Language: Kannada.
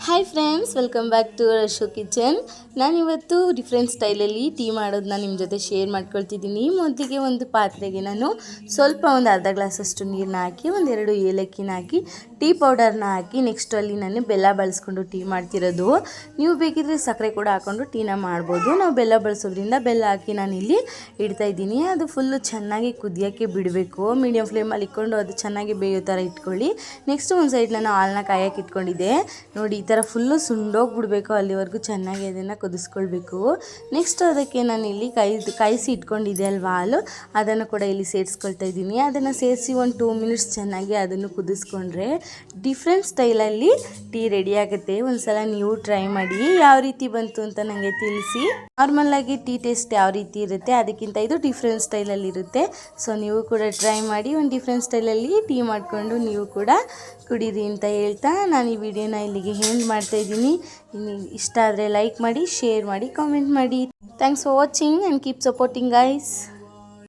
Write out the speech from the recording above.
Hi friends, welcome back to Rashu kitchen. ನಾನಿವತ್ತು ಡಿಫ್ರೆಂಟ್ ಸ್ಟೈಲಲ್ಲಿ ಟೀ ಮಾಡೋದನ್ನ ನಿಮ್ಮ ಜೊತೆ ಶೇರ್ ಮಾಡ್ಕೊಳ್ತಿದ್ದೀನಿ. ಮೊದಲಿಗೆ ಒಂದು ಪಾತ್ರೆಗೆ ನಾನು ಸ್ವಲ್ಪ ಒಂದು ಅರ್ಧ ಗ್ಲಾಸಷ್ಟು ನೀರನ್ನ ಹಾಕಿ ಒಂದೆರಡು ಏಲಕ್ಕಿನ ಹಾಕಿ ಟೀ ಪೌಡರ್ನ ಹಾಕಿ ನೆಕ್ಸ್ಟ್ ಅಲ್ಲಿ ನಾನು ಬೆಲ್ಲ ಬಳಸ್ಕೊಂಡು ಟೀ ಮಾಡ್ತಿರೋದು. ನೀವು ಬೇಕಿದ್ರೆ ಸಕ್ಕರೆ ಕೂಡ ಹಾಕ್ಕೊಂಡು ಟೀನ ಮಾಡ್ಬೋದು. ನಾವು ಬೆಲ್ಲ ಬಳಸೋದ್ರಿಂದ ಬೆಲ್ಲ ಹಾಕಿ ನಾನಿಲ್ಲಿ ಇಡ್ತಾಯಿದ್ದೀನಿ. ಅದು ಫುಲ್ಲು ಚೆನ್ನಾಗಿ ಕುದಿಯೋಕ್ಕೆ ಬಿಡಬೇಕು. ಮೀಡಿಯಮ್ ಫ್ಲೇಮಲ್ಲಿ ಇಟ್ಕೊಂಡು ಅದು ಚೆನ್ನಾಗಿ ಬೇಯೋ ಥರ ಇಟ್ಕೊಳ್ಳಿ. ನೆಕ್ಸ್ಟ್ ಒಂದು ಸೈಡ್ ನಾನು ಹಾಲನ್ನ ಕಾಯಕ್ಕೆ ಇಟ್ಕೊಂಡಿದ್ದೆ. ನೋಡಿ, ಈ ಥರ ಫುಲ್ಲು ಸುಂಡೋಗ್ಬಿಡ್ಬೇಕು, ಅಲ್ಲಿವರೆಗೂ ಚೆನ್ನಾಗಿ ಅದನ್ನು ಕುದಿಸ್ಕೊಳ್ಬೇಕು. ನೆಕ್ಸ್ಟ್ ಅದಕ್ಕೆ ನಾನು ಇಲ್ಲಿ ಕಾಯಿಸಿ ಇಟ್ಕೊಂಡಿದ್ದೆ ಅಲ್ವಾ ಹಾಲು, ಅದನ್ನು ಕೂಡ ಇಲ್ಲಿ ಸೇರಿಸ್ಕೊಳ್ತಾ ಇದ್ದೀನಿ. ಅದನ್ನು ಸೇರಿಸಿ ಒಂದು 2 ಮಿನಿಟ್ಸ್ ಚೆನ್ನಾಗಿ ಅದನ್ನು ಕುದಿಸ್ಕೊಂಡ್ರೆ ಡಿಫ್ರೆಂಟ್ ಸ್ಟೈಲಲ್ಲಿ ಟೀ ರೆಡಿ ಆಗುತ್ತೆ. ಒಂದ್ಸಲ ನೀವು ಟ್ರೈ ಮಾಡಿ, ಯಾವ ರೀತಿ ಬಂತು ಅಂತ ನನಗೆ ತಿಳಿಸಿ. ನಾರ್ಮಲಾಗಿ ಟೀ ಟೇಸ್ಟ್ ಯಾವ ರೀತಿ ಇರುತ್ತೆ ಅದಕ್ಕಿಂತ ಇದು ಡಿಫ್ರೆಂಟ್ ಸ್ಟೈಲಲ್ಲಿ ಇರುತ್ತೆ. ಸೊ ನೀವು ಕೂಡ ಟ್ರೈ ಮಾಡಿ, ಒಂದು ಡಿಫ್ರೆಂಟ್ ಸ್ಟೈಲಲ್ಲಿ ಟೀ ಮಾಡಿಕೊಂಡು ನೀವು ಕೂಡ ಕುಡೀರಿ ಅಂತ ಹೇಳ್ತಾ ನಾನು ಈ ವಿಡಿಯೋನ ಇಲ್ಲಿಗೆ ಎಂಡ್ ಮಾಡ್ತಾಯಿದ್ದೀನಿ. ಇಷ್ಟ ಆದರೆ ಲೈಕ್ ಮಾಡಿ, ಶೇರ್ ಮಾಡಿ, ಕಾಮೆಂಟ್ ಮಾಡಿ. Thanks for watching and keep supporting guys.